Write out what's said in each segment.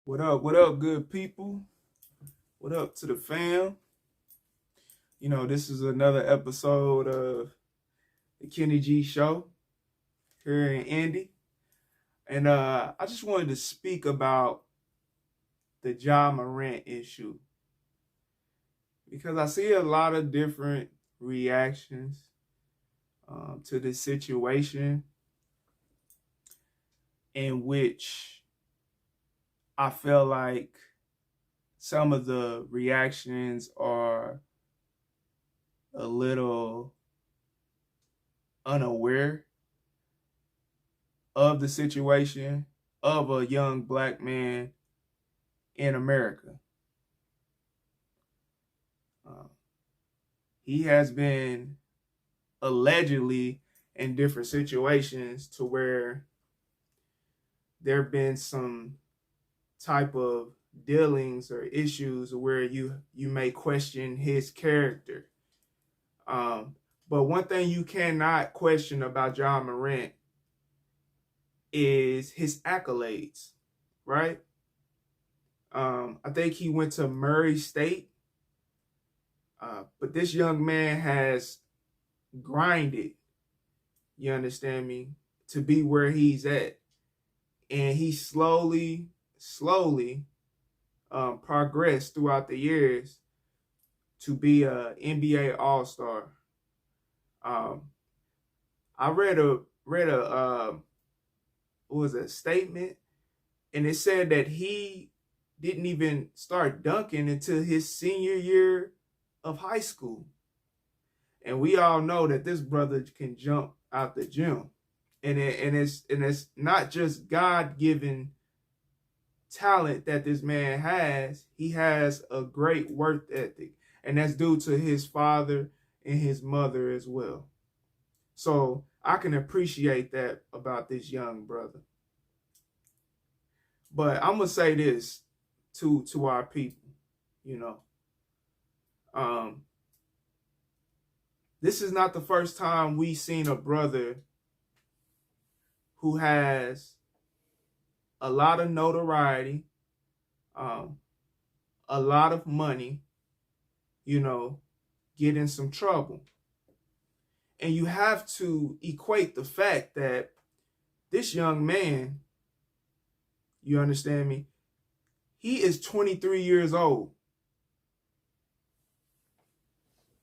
What up, good people? What up to the fam? This is another episode of the Kenny G Show here in Indy. And I just wanted to speak about the Ja Morant issue because I see a lot of different reactions to this situation in which I feel like some of the reactions are a little unaware of the situation of a young black man in America. Uh, he has been allegedly in different situations to where there have been some type of dealings or issues where you may question his character. But one thing you cannot question about Ja Morant is his accolades, right? I think he went to Murray State, but this young man has grinded, you understand me, to be where he's at. And he slowly progressed throughout the years to be a NBA All-Star. I read a what was it, a statement, and it said that he didn't even start dunking until his senior year of high school. And we all know that this brother can jump out the gym. And it's not just God-given talent that this man has. He has a great work ethic, and that's due to his father and his mother as well. So I can appreciate that about this young brother. But I'm gonna say this to our people, you know. This is not the first time we've seen a brother who has a lot of notoriety, a lot of money, get in some trouble. And you have to equate the fact that this young man, you understand me, he is 23 years old.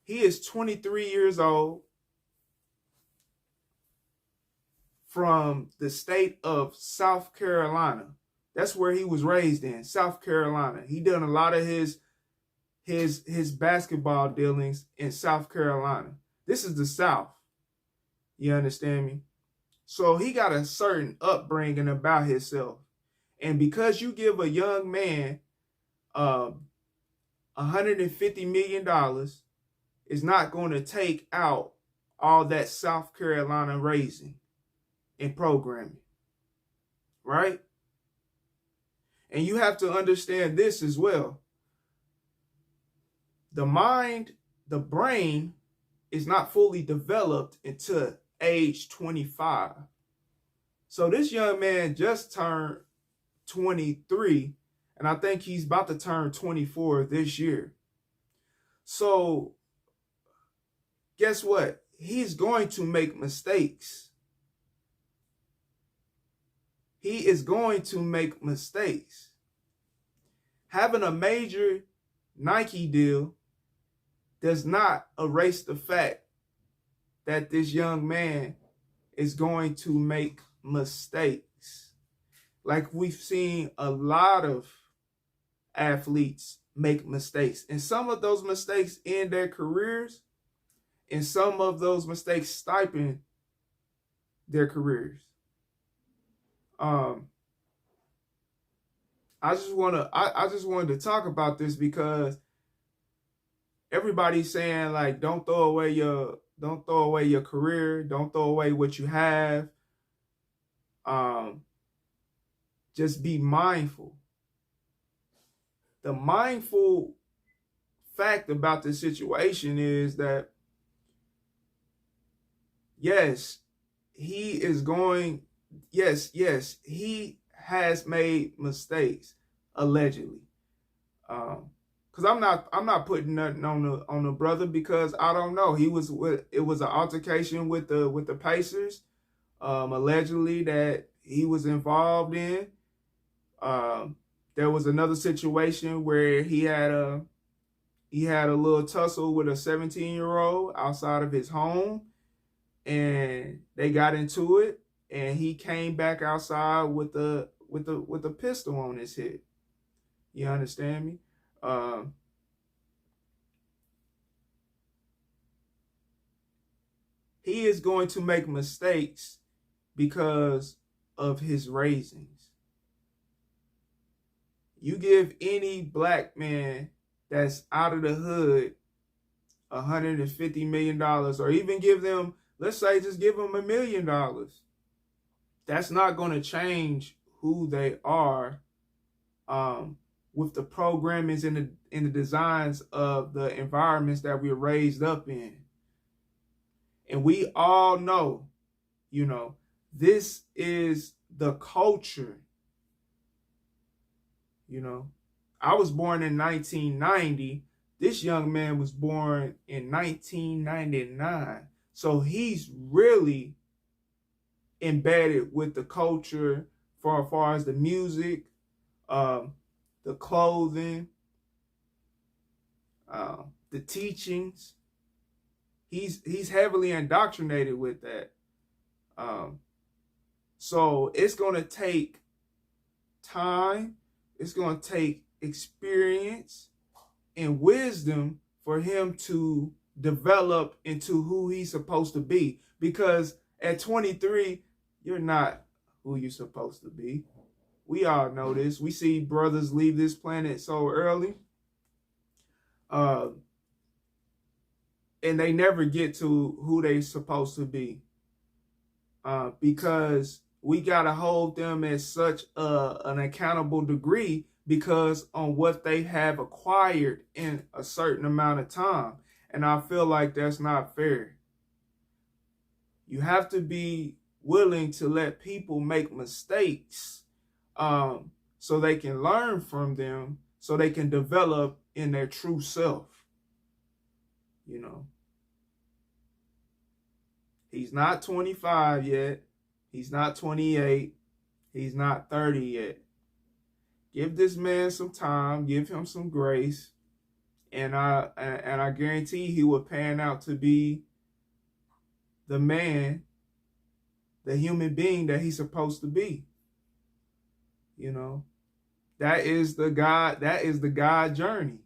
He is 23 years old from the state of South Carolina. That's where he was raised in, South Carolina. He done a lot of his basketball dealings in South Carolina. This is the South. You understand me? So he got a certain upbringing about himself. And because you give a young man $150 million, is not going to take out all that South Carolina raising and programming, right? And you have to understand this as well. The mind, the brain is not fully developed until age 25. So this young man just turned 23, and I think he's about to turn 24 this year. So guess what? He's going to make mistakes. He is going to make mistakes. Having a major Nike deal does not erase the fact that this young man is going to make mistakes. Like we've seen a lot of athletes make mistakes. And some of those mistakes end their careers, and some of those mistakes stipend their careers. I just wanted to talk about this because everybody's saying, like, don't throw away your career, don't throw away what you have. Just be mindful. The mindful fact about this situation is that yes, he has made mistakes. allegedly. Because I'm not putting nothing on the brother, because I don't know. It was an altercation with the Pacers, allegedly, that he was involved in. There was another situation where he had a little tussle with a 17-year-old outside of his home, and they got into it, and he came back outside with a pistol on his head. You understand me? He is going to make mistakes because of his raisings. You give any black man that's out of the hood $150 million, or even give them, let's say, just give them $1 million. That's not going to change who they are, with the programmings and the designs of the environments that we're raised up in. And we all know, this is the culture. I was born in 1990. This young man was born in 1999. So he's really embedded with the culture, for as far as the music, the clothing, the teachings. He's heavily indoctrinated with that. So it's going to take time. It's going to take experience and wisdom for him to develop into who he's supposed to be. Because at 23, you're not who you're supposed to be. We all know this. We see brothers leave this planet so early. And they never get to who they're supposed to be. Because we got to hold them at such an accountable degree, because on what they have acquired in a certain amount of time. And I feel like that's not fair. You have to be willing to let people make mistakes, so they can learn from them, so they can develop in their true self. He's not 25 yet. He's not 28. He's not 30 yet. Give this man some time. Give him some grace, and I guarantee he will pan out to be the man, the human being that he's supposed to be. That is the God journey.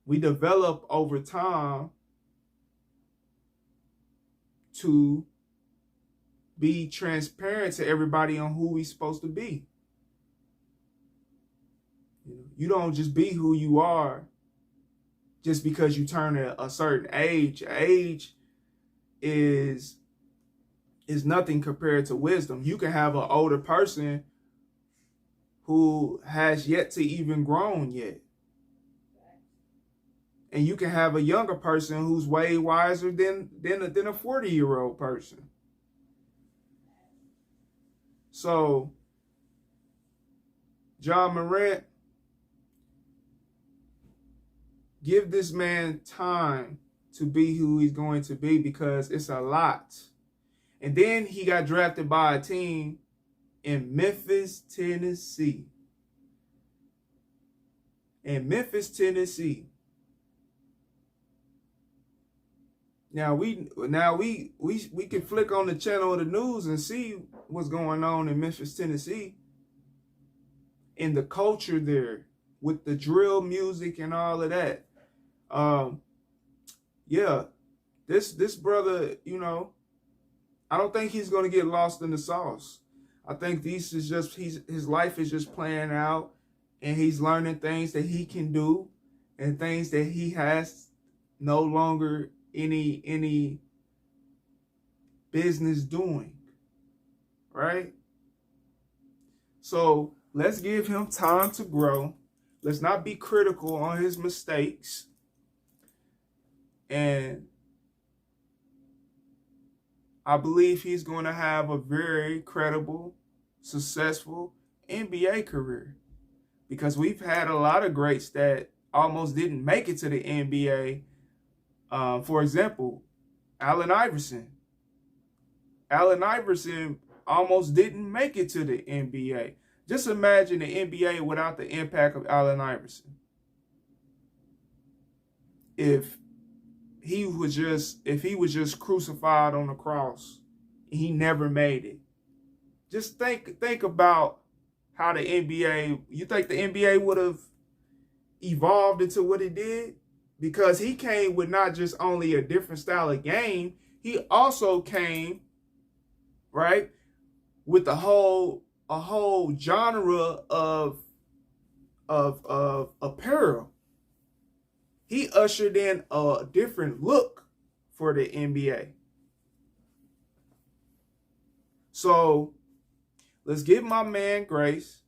We develop over time to be transparent to everybody on who we're supposed to be. You don't just be who you are just because you turn a certain age. Age is nothing compared to wisdom. You can have an older person who has yet to even grown yet. And you can have a younger person who's way wiser than a 40-year-old person. So, Ja Morant, give this man time to be who he's going to be, because it's a lot. And then he got drafted by a team in Memphis, Tennessee. Now we can flick on the channel of the news and see what's going on in Memphis, Tennessee, in the culture there, with the drill music and all of that. This brother, I don't think he's gonna get lost in the sauce. I think his life is just playing out, and he's learning things that he can do, and things that he has no longer any business doing, right? So let's give him time to grow. Let's not be critical on his mistakes. And I believe he's going to have a very credible, successful, NBA career, because we've had a lot of greats that almost didn't make it to the NBA. For example, Allen Iverson. Allen Iverson almost didn't make it to the NBA. Just imagine the NBA without the impact of Allen Iverson. If he was just crucified on the cross, he never made it. Just think about how the NBA, you think the NBA would have evolved into what it did? Because he came with not just only a different style of game, he also came, right, with a whole genre of apparel. He ushered in a different look for the NBA. So let's give my man grace.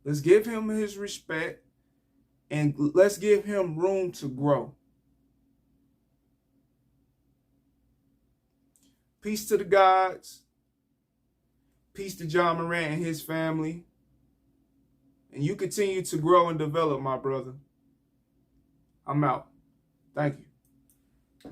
Let's give him his respect. And let's give him room to grow. Peace to the gods. Peace to Ja Morant and his family. And you continue to grow and develop, my brother. I'm out. Thank you.